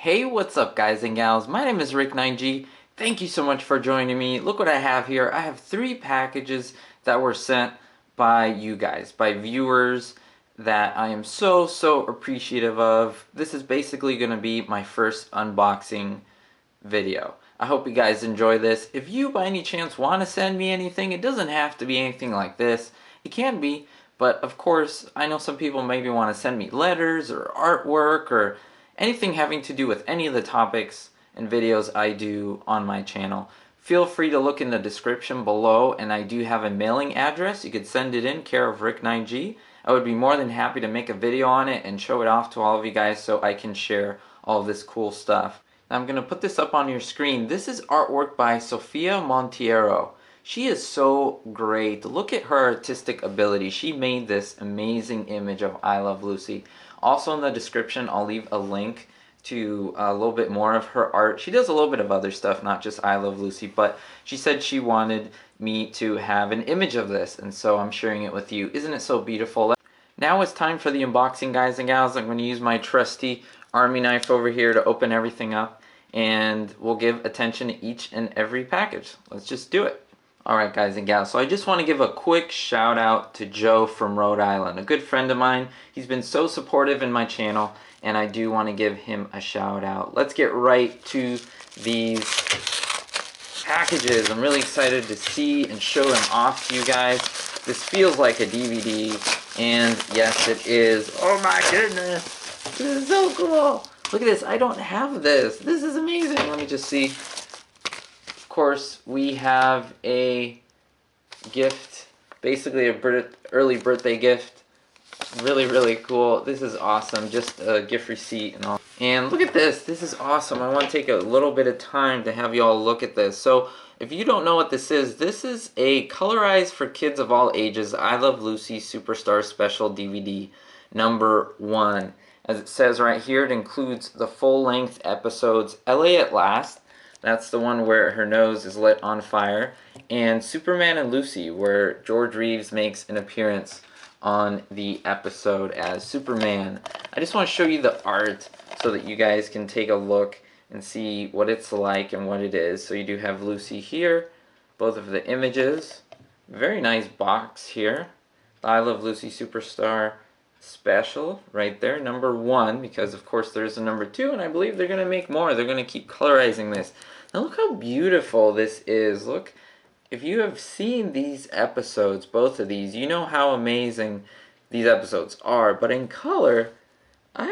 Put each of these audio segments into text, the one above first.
Hey, what's up guys and gals? My name is Ricknineg. Thank you so much for joining me. Look what I have here. I have 3 packages that were sent by you guys, by viewers that I am so appreciative of. This is basically going to be my first unboxing video. I hope you guys enjoy this. If you by any chance want to send me anything, it doesn't have to be anything like this. It can be, but of course, I know some people maybe want to send me letters or artwork or anything having to do with any of the topics and videos I do on my channel. Feel free to look in the description below, and I do have a mailing address. You could send it in, care of Ricknineg. I would be more than happy to make a video on it and show it off to all of you guys so I can share all of this cool stuff. Now I'm going to put this up on your screen. This is artwork by Sofia Monteiro. She is so great. Look at her artistic ability. She made this amazing image of I Love Lucy. Also in the description, I'll leave a link to a little bit more of her art. She does a little bit of other stuff, not just I Love Lucy, but she said she wanted me to have an image of this, and so I'm sharing it with you. Isn't it so beautiful? Now it's time for the unboxing, guys and gals. I'm going to use my trusty army knife over here to open everything up, and we'll give attention to each and every package. Let's just do it. Alright guys and gals, so I just want to give a quick shout out to Joe from Rhode Island, a good friend of mine. He's been so supportive in my channel, and I do want to give him a shout out. Let's get right to these packages. I'm really excited to see and show them off to you guys. This feels like a DVD, and yes it is. Oh my goodness, this is so cool. Look at this, I don't have this. This is amazing. Let me just see. Of course, we have a gift, basically a early birthday gift. Really cool. This is awesome. Just a gift receipt and all. And look at this. This is awesome. I want to take a little bit of time to have you all look at this. So if you don't know what this is a colorized for kids of all ages I Love Lucy Superstar Special DVD #1. As it says right here, it includes the full-length episodes LA at Last. That's the one where her nose is lit on fire. And Superman and Lucy, where George Reeves makes an appearance on the episode as Superman. I just want to show you the art so that you guys can take a look and see what it's like and what it is. So you do have Lucy here, both of the images. Very nice box here. The I Love Lucy Superstar Special right there, #1, because of course there's a #2, and I believe they're going to make more. They're going to keep colorizing this. Now look how beautiful this is. Look, if you have seen these episodes, both of these, you know how amazing these episodes are, but in color, I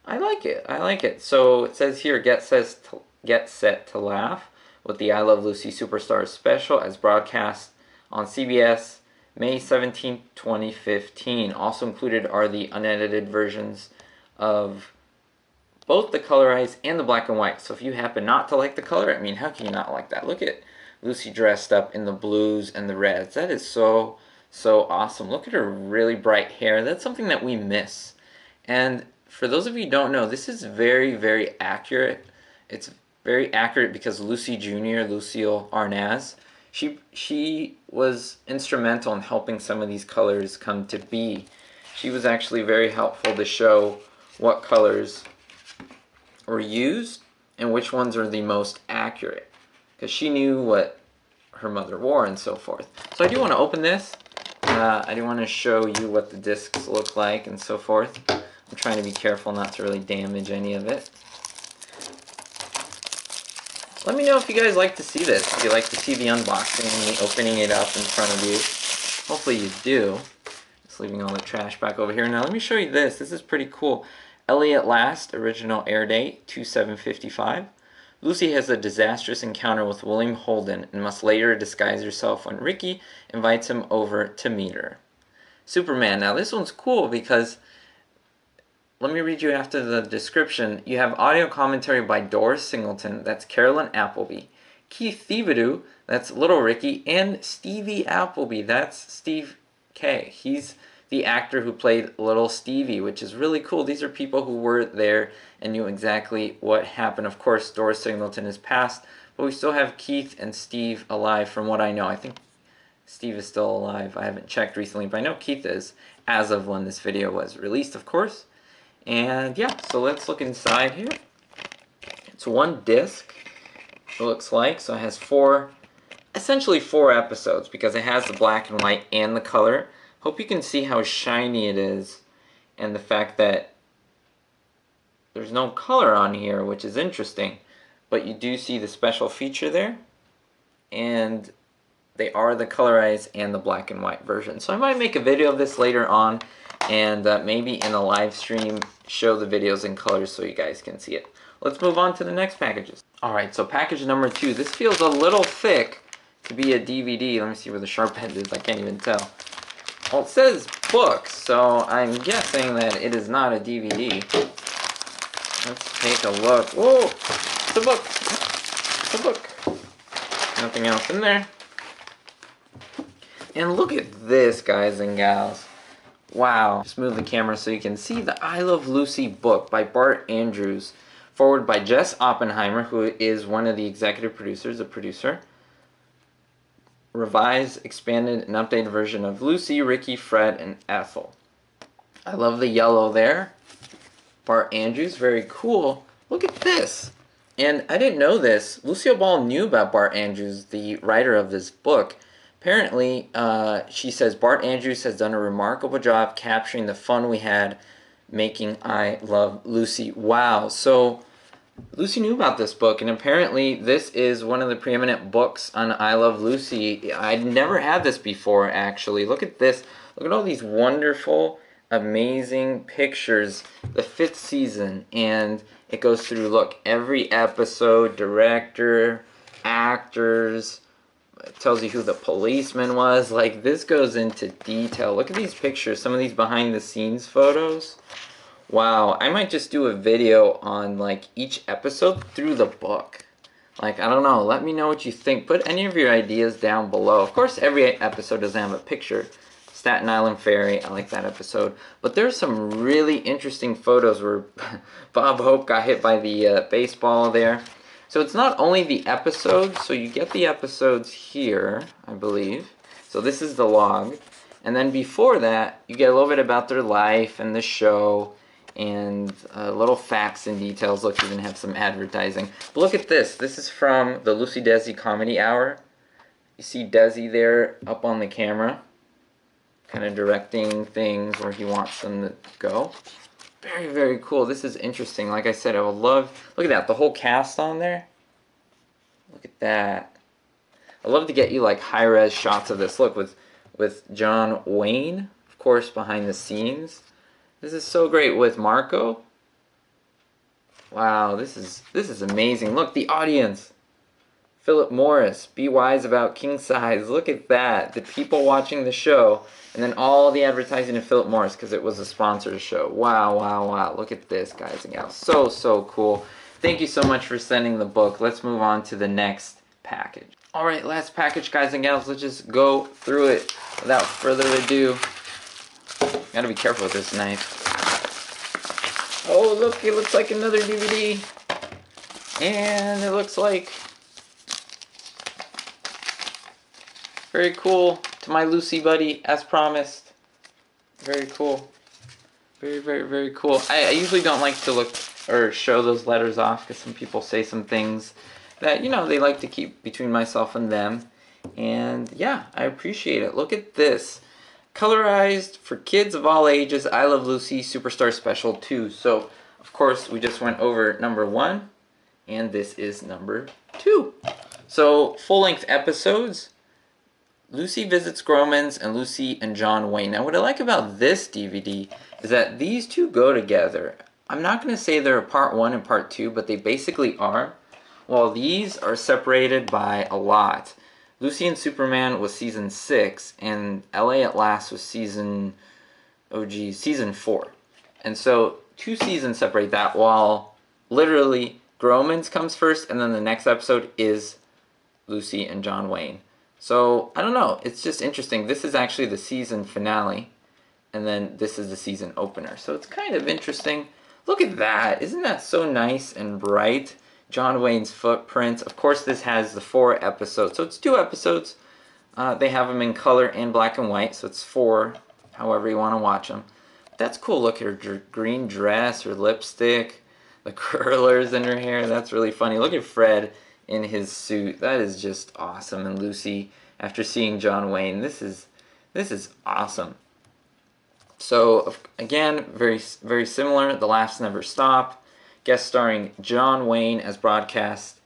like it. I like it. So it says here, get set to laugh with the I Love Lucy Superstar Special as broadcast on CBS May 17, 2015. Also included are the unedited versions of both the colorized and the black and white. So if you happen not to like the color, I mean, how can you not like that? Look at Lucy dressed up in the blues and the reds. That is so awesome. Look at her really bright hair. That's something that we miss. And for those of you who don't know, this is very accurate. It's very accurate because Lucy Jr., Lucille Arnaz, she was instrumental in helping some of these colors come to be. She was actually very helpful to show what colors were used and which ones are the most accurate, because she knew what her mother wore and so forth. So I do want to open this. I do want to show you what the discs look like and so forth. I'm trying to be careful not to really damage any of it. Let me know if you guys like to see this, if you like to see the unboxing and me opening it up in front of you. Hopefully you do. Just leaving all the trash back over here. Now let me show you this. This is pretty cool. LA at Last, original air date 2/7/55. Lucy has a disastrous encounter with William Holden and must later disguise herself when Ricky invites him over to meet her. Superman. Now this one's cool because, let me read you after the description. You have audio commentary by Doris Singleton, that's Carolyn Appleby, Keith Thibodeau, that's Little Ricky, and Stevie Appleby, that's Steve K. He's the actor who played Little Stevie, which is really cool. These are people who were there and knew exactly what happened. Of course, Doris Singleton is passed, but we still have Keith and Steve alive from what I know. I think Steve is still alive. I haven't checked recently, but I know Keith is, as of when this video was released, of course. And yeah, so let's look inside here. It's one disc, it looks like, so it has essentially four episodes because it has the black and white and the color. Hope you can see how shiny it is and the fact that there's no color on here, which is interesting. But you do see the special feature there, and they are the colorized and the black and white version. So I might make a video of this later on, and maybe in a live stream show the videos in color so you guys can see it. Let's move on to the next packages. Alright, so package number 2. This feels a little thick to be a DVD. Let me see where the sharp end is. I can't even tell. Well, it says books, so I'm guessing that it is not a DVD. Let's take a look. Whoa! It's a book! It's a book! Nothing else in there. And look at this, guys and gals. Wow. Just move the camera so you can see the I Love Lucy book by Bart Andrews. Forward by Jess Oppenheimer, who is one of the executive producers, a producer. Revised, expanded, and updated version of Lucy, Ricky, Fred, and Ethel. I love the yellow there. Bart Andrews, very cool. Look at this. And I didn't know this. Lucille Ball knew about Bart Andrews, the writer of this book. Apparently, she says, Bart Andrews has done a remarkable job capturing the fun we had making I Love Lucy. Wow. So Lucy knew about this book, and apparently this is one of the preeminent books on I Love Lucy. I'd never had this before, actually. Look at this. Look at all these wonderful, amazing pictures. The 5th season, and it goes through, look, every episode, director, actors. It tells you who the policeman was. Like, this goes into detail. Look at these pictures, some of these behind the scenes photos. Wow, I might just do a video on like each episode through the book. Like, I don't know, let me know what you think. Put any of your ideas down below. Of course, every episode doesn't have a picture. Staten Island Ferry, I like that episode. But there's some really interesting photos where Bob Hope got hit by the baseball there. So it's not only the episodes, so you get the episodes here, I believe. So this is the log. And then before that, you get a little bit about their life and the show, and little facts and details. Look, you even have some advertising. But look at this. This is from the Lucy Desi Comedy Hour. You see Desi there up on the camera, kind of directing things where he wants them to go. Very, very cool. This is interesting. Like I said, I would love... Look at that. The whole cast on there. Look at that. I'd love to get you like high-res shots of this. Look, with John Wayne, of course, behind the scenes. This is so great with Marco. Wow, this is amazing. Look, the audience. Philip Morris, be wise about king size. Look at that. The people watching the show, and then all the advertising of Philip Morris because it was a sponsored show. Wow, wow, wow. Look at this, guys and gals. So, so cool. Thank you so much for sending the book. Let's move on to the next package. Alright, last package, guys and gals. Let's just go through it without further ado. Gotta be careful with this knife. Oh, look, it looks like another DVD. And it looks like... Very cool. To my Lucy buddy, as promised. Very cool. Very, very, very cool. I usually don't like to look or show those letters off because some people say some things that, you know, they like to keep between myself and them. And yeah, I appreciate it. Look at this. Colorized for kids of all ages, I Love Lucy Superstar Special 2. So, of course, we just went over number 1, and this is number 2. So, full-length episodes, Lucy Visits Gromans and Lucy and John Wayne. Now, what I like about this DVD is that these two go together. I'm not going to say they're part 1 and part 2, but they basically are. While these are separated by a lot. Lucy and Superman was season 6, and LA at Last was season 4. And so 2 seasons separate that, while literally Gromans comes first, and then the next episode is Lucy and John Wayne. So, I don't know, it's just interesting. This is actually the season finale, and then this is the season opener. So it's kind of interesting. Look at that, isn't that so nice and bright? John Wayne's footprints. Of course, this has the 4 episodes. So it's 2 episodes. They have them in color and black and white. So it's 4, however you want to watch them. That's cool. Look at her green dress, her lipstick. the curlers in her hair. That's really funny. Look at Fred in his suit. That is just awesome. And Lucy, after seeing John Wayne, this is awesome. So again, very similar. The Laughs Never Stop, guest starring John Wayne as broadcast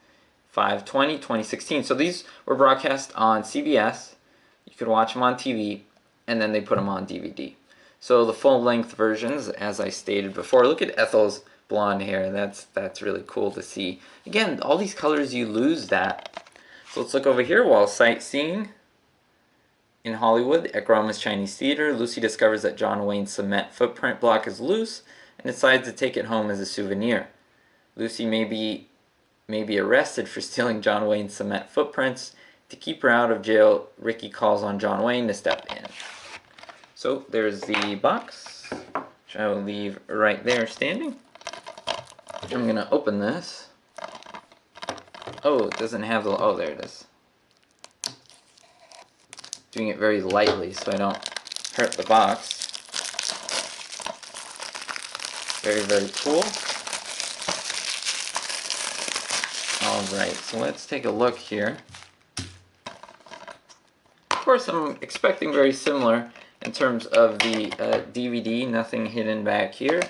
5/20/2016. So these were broadcast on CBS. You could watch them on TV, and then they put them on DVD. So the full-length versions, as I stated before, look at Ethel's blonde hair. That's really cool to see. Again, all these colors, you lose that. So let's look over here. While sightseeing in Hollywood at Grauman's Chinese Theater, Lucy discovers that John Wayne's cement footprint block is loose and decides to take it home as a souvenir. Lucy may be arrested for stealing John Wayne's cement footprints. To keep her out of jail, Ricky calls on John Wayne to step in. So there's the box, which I will leave right there standing. I'm going to open this. Oh, it doesn't have the... Oh, there it is. Doing it very lightly so I don't hurt the box. Very cool. Alright, so let's take a look here. Of course, I'm expecting very similar in terms of the DVD. Nothing hidden back here.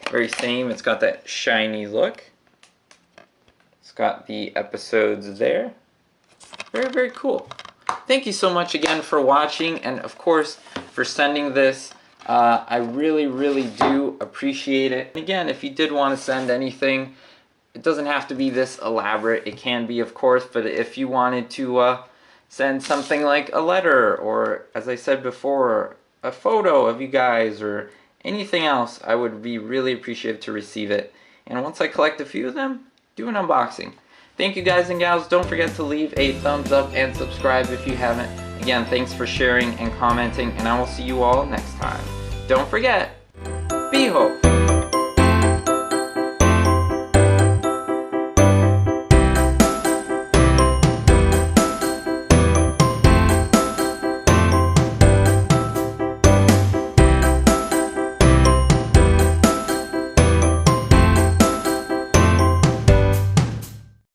Very same. It's got that shiny look. It's got the episodes there. Very cool. Thank you so much again for watching, and of course for sending this. I really do appreciate it. And again, if you did want to send anything, it doesn't have to be this elaborate. It can be, of course, but if you wanted to send something like a letter, or as I said before, a photo of you guys, or anything else, I would be really appreciative to receive it. And once I collect a few of them, do an unboxing. Thank you guys and gals. Don't forget to leave a thumbs up and subscribe if you haven't. Again, thanks for sharing and commenting, and I will see you all next time. Don't forget, be hopeful.